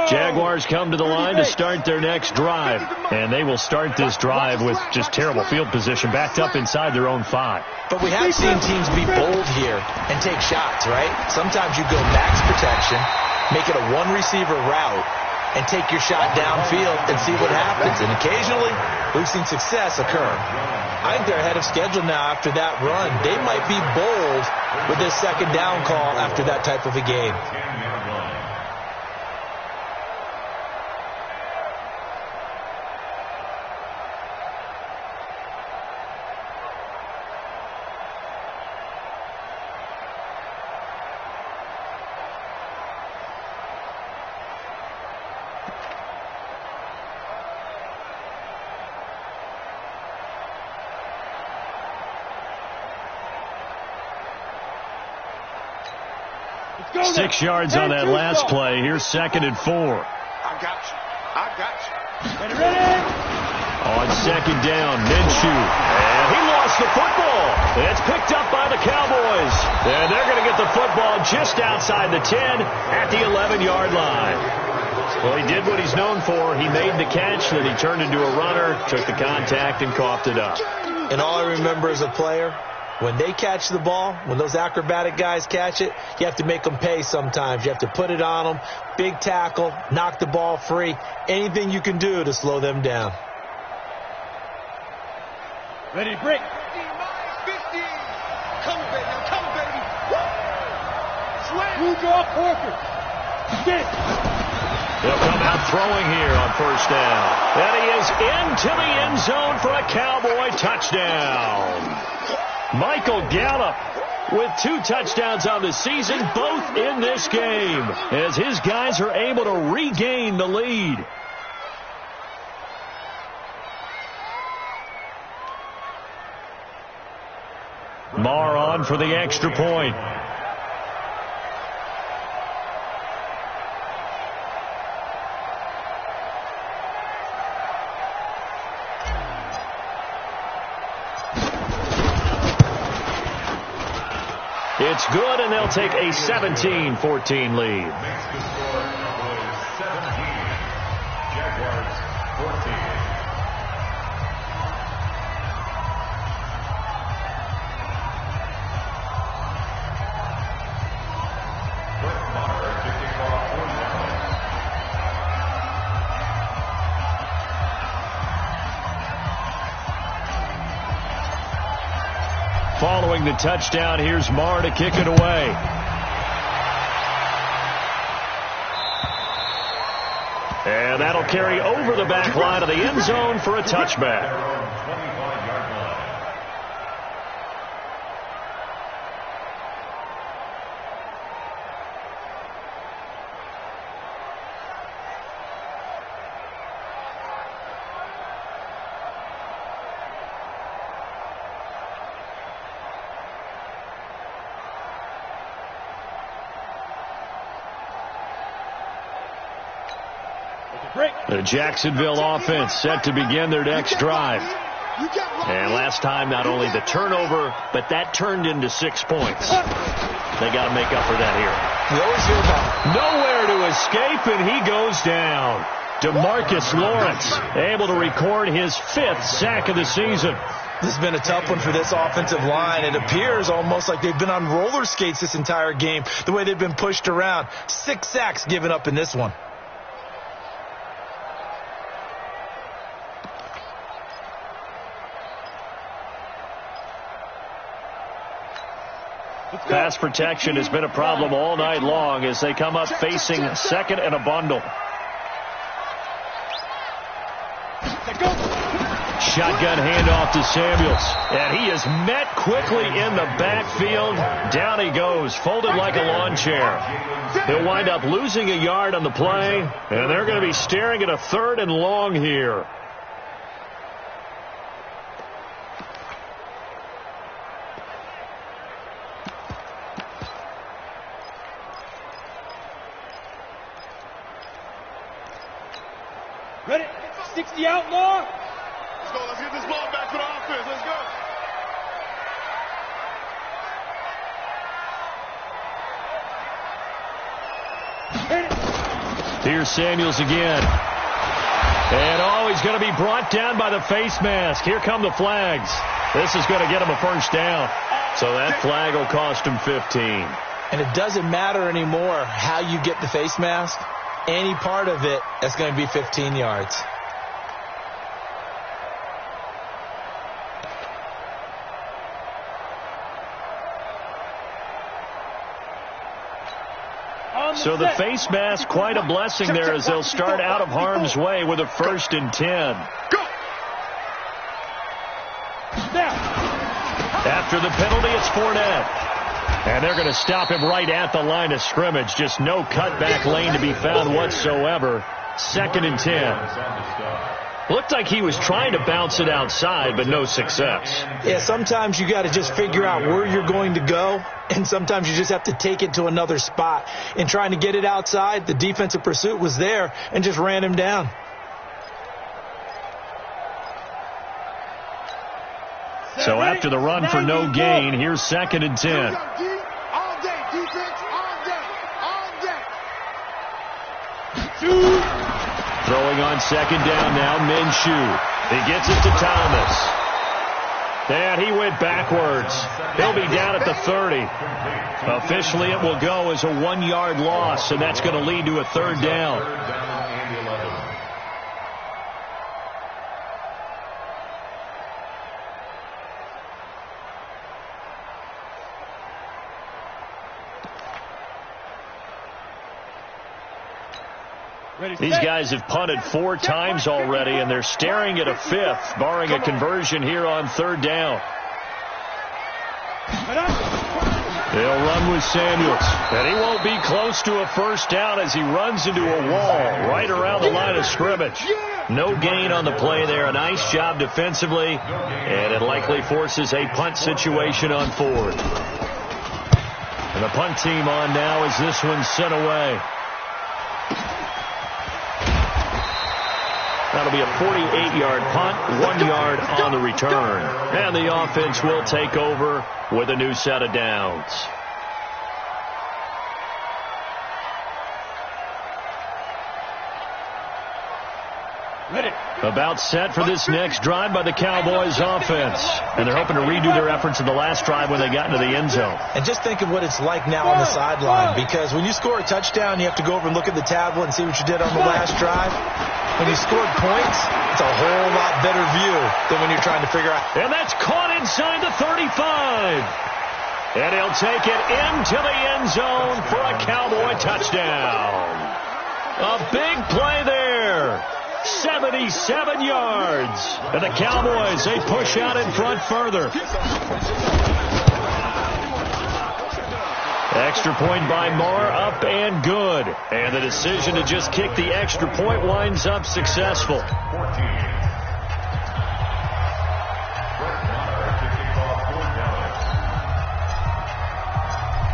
Jaguars come to the line to start their next drive. And they will start this drive with just terrible field position, backed up inside their own 5. But we have seen teams be bold here and take shots, right? Sometimes you go max protection, make it a one-receiver route, and take your shot downfield and see what happens. And occasionally, we've seen success occur. I think they're ahead of schedule now after that run. They might be bold with this 2nd down call after that type of a game. Six yards on that last play. Here's 2nd and 4. I got you. Ready? On 2nd down, Minshew. And he lost the football. It's picked up by the Cowboys. And they're going to get the football just outside the 10 at the 11-yard line. Well, he did what he's known for. He made the catch, then he turned into a runner, took the contact, and coughed it up. And all I remember as a player, when they catch the ball, when those acrobatic guys catch it, you have to make them pay sometimes. You have to put it on them, big tackle, knock the ball free, anything you can do to slow them down. Ready to break. 50. Come, baby. Come, baby. Woo! Slam. Blue draw Corker. Get it. They'll come out throwing here on first down. And he is into the end zone for a Cowboy touchdown. Michael Gallup with 2 touchdowns on the season, both in this game, as his guys are able to regain the lead. Marr on for the extra point. It's good, and they'll take a 17-14 lead. Makes the score Cowboys 17, Jaguars 14. Following the touchdown, here's Marr to kick it away. And that'll carry over the back line of the end zone for a touchback. The Jacksonville offense set to begin their next drive. And last time, not only the turnover, but that turned into 6 points. They got to make up for that here. We always hear about nowhere to escape, and he goes down. DeMarcus Lawrence able to record his 5th sack of the season. This has been a tough one for this offensive line. It appears almost like they've been on roller skates this entire game, the way they've been pushed around. 6 sacks given up in this one. Pass protection has been a problem all night long as they come up facing second and a bundle. Shotgun handoff to Samuels. And he is met quickly in the backfield. Down he goes, folded like a lawn chair. He'll wind up losing a yard on the play, and they're going to be staring at a 3rd and long here. Ready? 60 out more. Let's go. Let's get this ball back to the offense. Let's go. Hit it. Here's Samuels again. And he's going to be brought down by the face mask. Here come the flags. This is going to get him a first down. So that flag will cost him 15. And it doesn't matter anymore how you get the face mask. Any part of it, that's going to be 15 yards. So the face mask, quite a blessing there as they'll start out of harm's way with a 1st and 10. Go. After the penalty, it's Fournette. And they're going to stop him right at the line of scrimmage. Just no cutback lane to be found whatsoever. 2nd and 10. Looked like he was trying to bounce it outside, but no success. Yeah, sometimes you got to just figure out where you're going to go, and sometimes you just have to take it to another spot. In trying to get it outside, the defensive pursuit was there and just ran him down. So after the run for no gain, here's 2nd and 10. All day, defense. All day. All day. 2. Throwing on second down now, Minshew. He gets it to Thomas. And he went backwards. He'll be down at the 30. Officially, it will go as a 1-yard loss, and that's going to lead to a third down. These guys have punted 4 times already, and they're staring at a 5th, barring a conversion here on third down. They'll run with Samuels, and he won't be close to a first down as he runs into a wall right around the line of scrimmage. No gain on the play there. A nice job defensively, and it likely forces a punt situation on 4th. And the punt team on now as this one's sent away. That'll be a 48-yard punt, 1 yard on the return. And the offense will take over with a new set of downs. About set for this next drive by the Cowboys offense. And they're hoping to redo their efforts in the last drive when they got into the end zone. And just think of what it's like now on the sideline, because when you score a touchdown, you have to go over and look at the tablet and see what you did on the last drive. When you scored points, it's a whole lot better view than when you're trying to figure out. And that's caught inside the 35. And he'll take it into the end zone for a Cowboy touchdown. A big play there. 77 yards. And the Cowboys, they push out in front further. Extra point by Marr, up and good. And the decision to just kick the extra point winds up successful.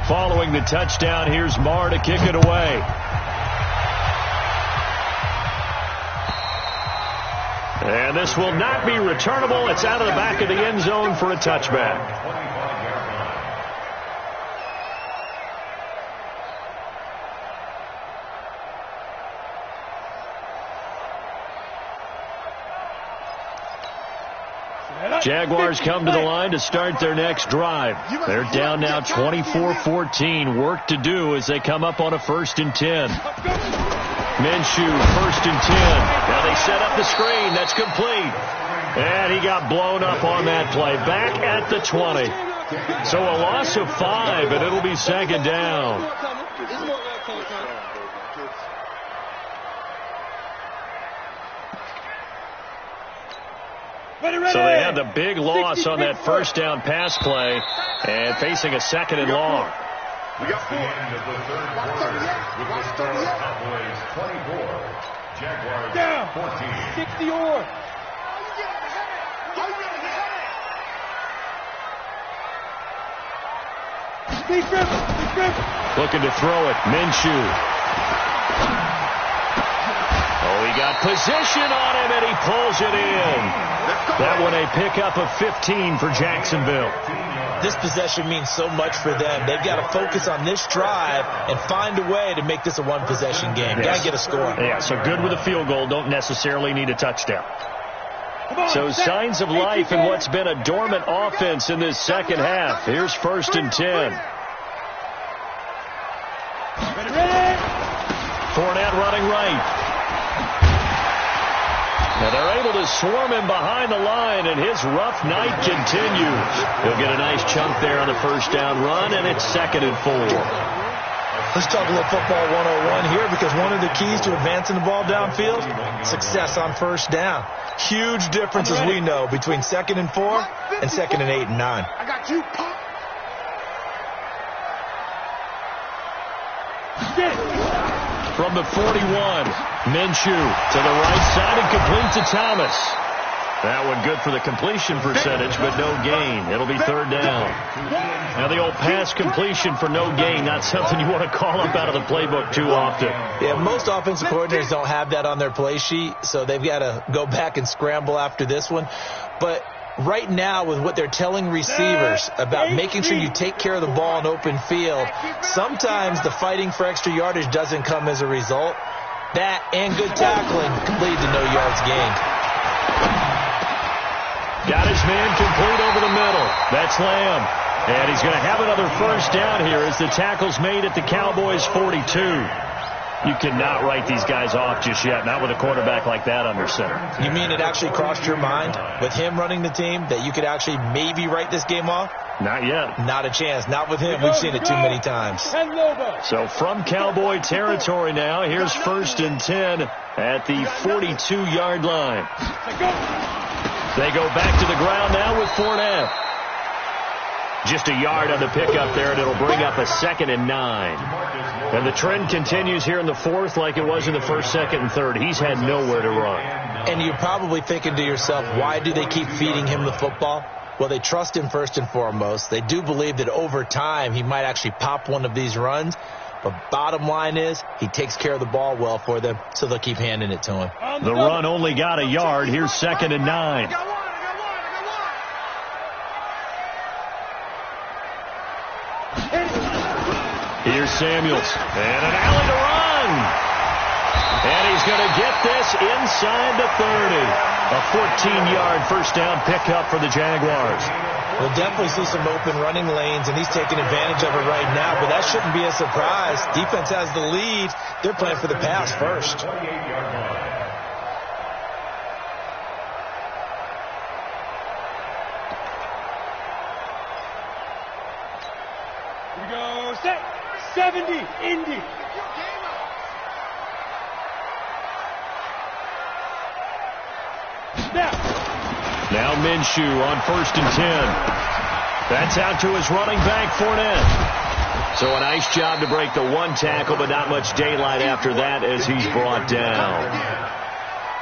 Following the touchdown, here's Marr to kick it away. And this will not be returnable. It's out of the back of the end zone for a touchback. Jaguars come to the line to start their next drive. They're down now 24-14. Work to do as they come up on a 1st and 10. Minshew, 1st and 10. Now they set up the screen. That's complete. And he got blown up on that play. Back at the 20. So a loss of 5, and it'll be second down. So they had the big loss on that first down pass play and facing a 2nd and long. We got the end of the third quarter with the score Cowboys 24, Jaguars 14. 60 or. Looking to throw it. Minshew. Oh, he got position on him, and he pulls it in. That one a pickup of 15 for Jacksonville. This possession means so much for them. They've got to focus on this drive and find a way to make this a one-possession game. Yes. Got to get a score. Yeah, so good with a field goal. Don't necessarily need a touchdown. So signs of life in what's been a dormant offense in this second half. Here's 1st and 10. Fournette running right. Now they're able to swarm him behind the line, and his rough night continues. He'll get a nice chunk there on the first down run, and it's 2nd and 4. Let's talk a little football 101 here, because one of the keys to advancing the ball downfield, success on first down. Huge difference, as we know, between 2nd and 4 and 2nd and 8 and 9. I got you, Pop. From the 41, Minshew to the right side and complete to Thomas. That one good for the completion percentage, but no gain. It'll be 3rd down. Now the old pass completion for no gain, not something you want to call up out of the playbook too often. Yeah, most offensive coordinators don't have that on their play sheet, so they've got to go back and scramble after this one. But right now, with what they're telling receivers about making sure you take care of the ball in open field, sometimes the fighting for extra yardage doesn't come as a result. That and good tackling can lead to no yards gained. Got his man complete over the middle. That's Lamb. And he's going to have another first down here as the tackle's made at the Cowboys' 42. You cannot write these guys off just yet, not with a quarterback like that under center. You mean it actually crossed your mind with him running the team that you could actually maybe write this game off? Not yet. Not a chance. Not with him. We've seen it too many times. So from Cowboy territory now, here's 1st and 10 at the 42-yard line. They go back to the ground now with Fournette. Just a yard on the pickup there, and it'll bring up a 2nd and 9. And the trend continues here in the 4th like it was in the 1st, 2nd, and 3rd. He's had nowhere to run. And you're probably thinking to yourself, why do they keep feeding him the football? Well, they trust him first and foremost. They do believe that over time he might actually pop one of these runs. But bottom line is he takes care of the ball well for them, so they'll keep handing it to him. The run only got a yard. Here's 2nd and 9. Here's Samuels. And an alley to run. And he's going to get this inside the 30. A 14-yard first down pickup for the Jaguars. We'll definitely see some open running lanes, and he's taking advantage of it right now, but that shouldn't be a surprise. Defense has the lead. They're playing for the pass first. Here we go. Set. 70. Indy. Now Minshew on 1st and 10. That's out to his running back, Fournette. So a nice job to break the one tackle, but not much daylight after that as he's brought down.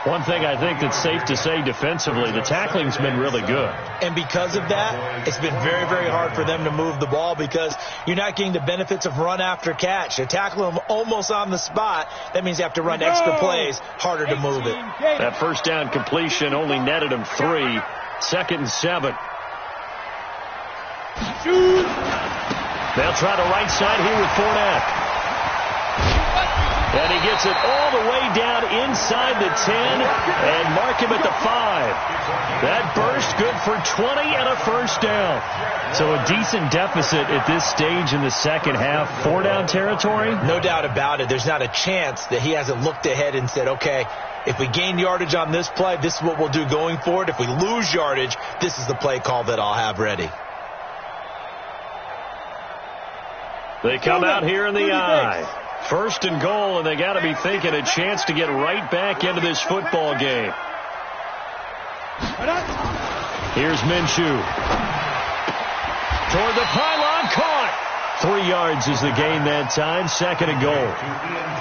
One thing I think that's safe to say defensively, the tackling's been really good. And because of that, it's been very, very hard for them to move the ball because you're not getting the benefits of run after catch. They're tackling them almost on the spot. That means you have to run extra plays, harder to move it. That first down completion only netted him 3. 2nd and 7. They'll try the right side here with Fournette. And he gets it all the way down inside the 10 and mark him at the 5. That burst good for 20 and a first down. So a decent deficit at this stage in the second half. 4-down territory? No doubt about it. There's not a chance that he hasn't looked ahead and said, okay, if we gain yardage on this play, this is what we'll do going forward. If we lose yardage, this is the play call that I'll have ready. They come out here in the I. 1st and goal, and they got to be thinking a chance to get right back into this football game. Here's Minshew. Toward the pylon, caught. 3 yards is the gain that time, 2nd and goal.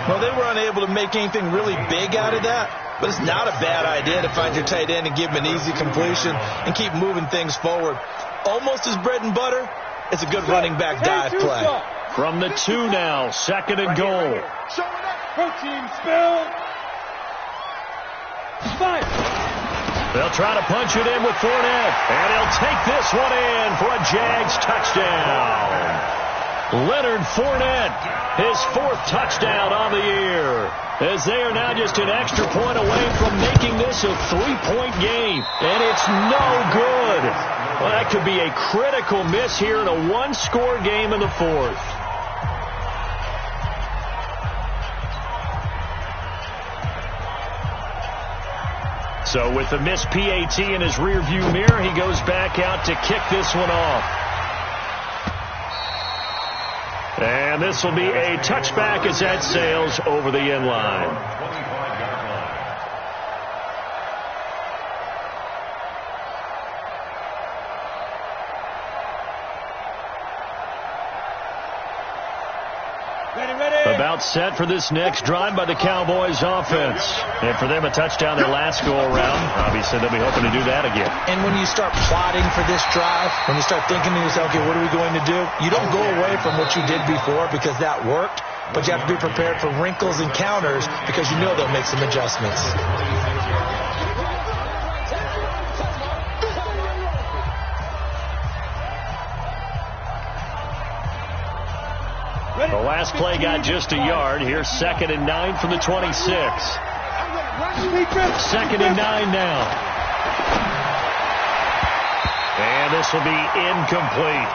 Well, they were unable to make anything really big out of that, but it's not a bad idea to find your tight end and give him an easy completion and keep moving things forward. Almost his bread and butter. It's a good running back dive play. From the 2 now, 2nd and goal. Protein spill. 5. They'll try to punch it in with Fournette, and he'll take this one in for a Jags touchdown. Leonard Fournette, his 4th touchdown on the year, as they are now just an extra point away from making this a 3-point game, and it's no good. Well, that could be a critical miss here in a 1-score game in the 4th. So with the missed PAT in his rearview mirror, he goes back out to kick this one off. And this will be a touchback as that sails over the end line. About set for this next drive by the Cowboys offense. And for them, a touchdown their last go-around. Obviously, they'll be hoping to do that again. And when you start plotting for this drive, when you start thinking to yourself, okay, what are we going to do? You don't go away from what you did before because that worked, but you have to be prepared for wrinkles and counters because you know they'll make some adjustments. The last play got just a yard. Here's 2nd and 9 from the 26. 2nd and 9 now. And this will be incomplete.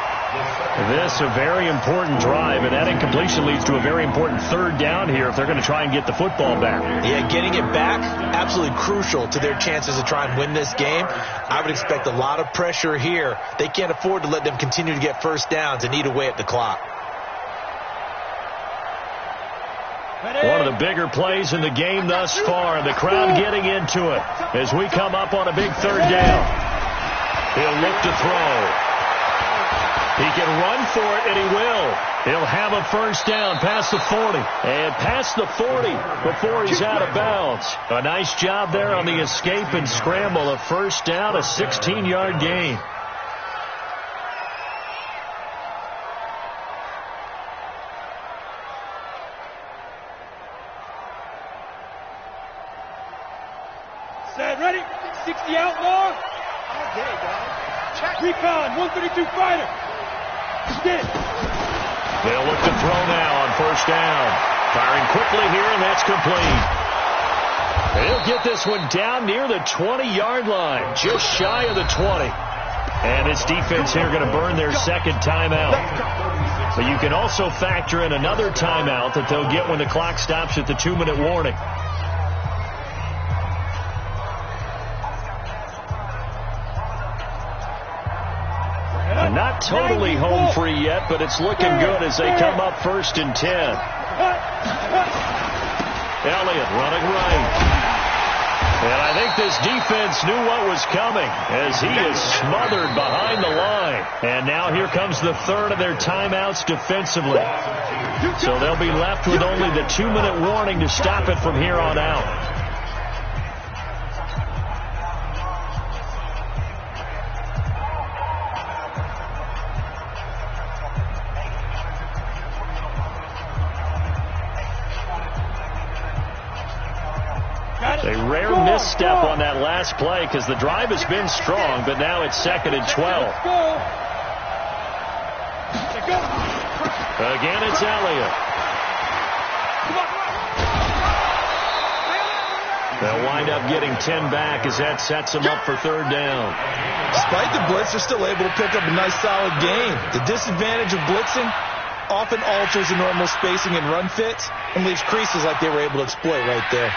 This a very important drive, and that incompletion leads to a very important 3rd down here if they're going to try and get the football back. Yeah, getting it back, absolutely crucial to their chances to try and win this game. I would expect a lot of pressure here. They can't afford to let them continue to get first downs and eat away at the clock. One of the bigger plays in the game thus far, and the crowd getting into it as we come up on a big 3rd down. He'll look to throw. He can run for it, and he will. He'll have a first down past the 40. And past the 40 before he's out of bounds. A nice job there on the escape and scramble. A first down, a 16-yard gain. Set, ready? 60 outlaw. All day, guys. Check. Recon, 132 fighter. They'll look to throw now on first down. Firing quickly here, and that's complete. They'll get this one down near the 20-yard line, just shy of the 20. And this defense here going to burn their 2nd timeout. But you can also factor in another timeout that they'll get when the clock stops at the 2-minute warning. Not totally home free yet, but it's looking good as they come up 1st and 10. Elliott running right. And I think this defense knew what was coming as he is smothered behind the line. And now here comes the 3rd of their timeouts defensively. So they'll be left with only the 2-minute warning to stop it from here on out. A rare misstep on that last play because the drive has been strong, but now it's 2nd and 12. Again, it's Elliott. They'll wind up getting 10 back as that sets them up for 3rd down. Despite the blitz, they're still able to pick up a nice solid gain. The disadvantage of blitzing often alters the normal spacing and run fits and leaves creases like they were able to exploit right there.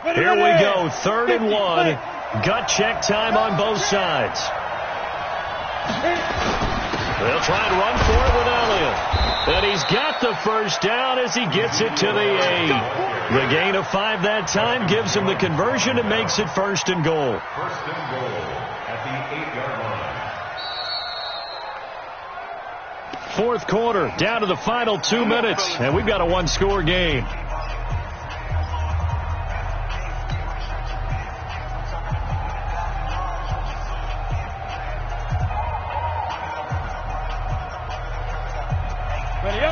Here we go, 3rd and 1. Gut check time on both sides. They'll try and run for it with Elliott. And he's got the first down as he gets it to the 8. The gain of 5 that time gives him the conversion and makes it 1st and goal. 1st and goal at the 8-yard line. 4th quarter, down to the final 2 minutes, and we've got a 1-score game.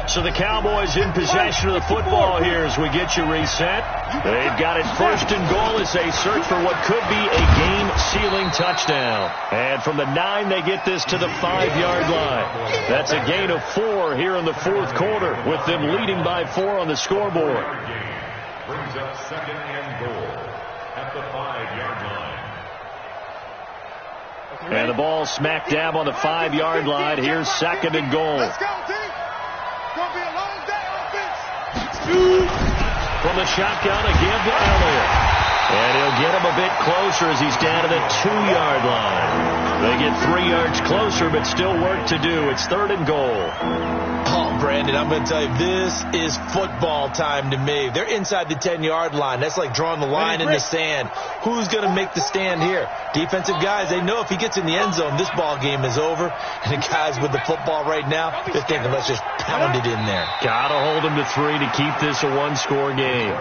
So the Cowboys in possession of the football here as we get you reset. They've got it 1st and goal as they search for what could be a game-sealing touchdown. And from the 9, they get this to the 5-yard line. That's a gain of 4 here in the 4th quarter with them leading by 4 on the scoreboard. Brings up 2nd and goal at the 5-yard line. And the ball smack dab on the 5-yard line. Here's 2nd and goal. Let's go, team. Gonna be a long day offense. From the shotgun again to Elliott. And he'll get him a bit closer as he's down to the 2-yard line. They get 3 yards closer, but still work to do. It's 3rd and goal. Oh, Brandon, I'm going to tell you, this is football time to me. They're inside the 10-yard line. That's like drawing the line in the sand. Who's going to make the stand here? Defensive guys, they know if he gets in the end zone, this ball game is over. And the guys with the football right now, they're thinking, let's just pound it in there. Got to hold him to 3 to keep this a 1-score game.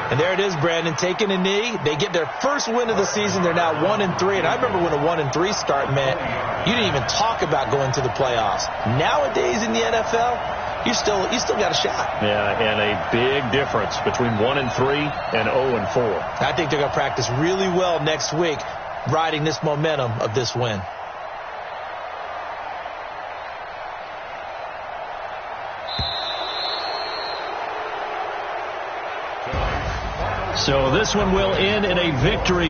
And there it is, Brandon, taking a knee. They get their first win of the season. They're now 1-3. And I remember when a 1-3 start meant you didn't even talk about going to the playoffs. Nowadays in the NFL, you still got a shot. Yeah, and a big difference between 1-3 and 0-4. I think they're going to practice really well next week, riding this momentum of this win. So this one will end in a victory.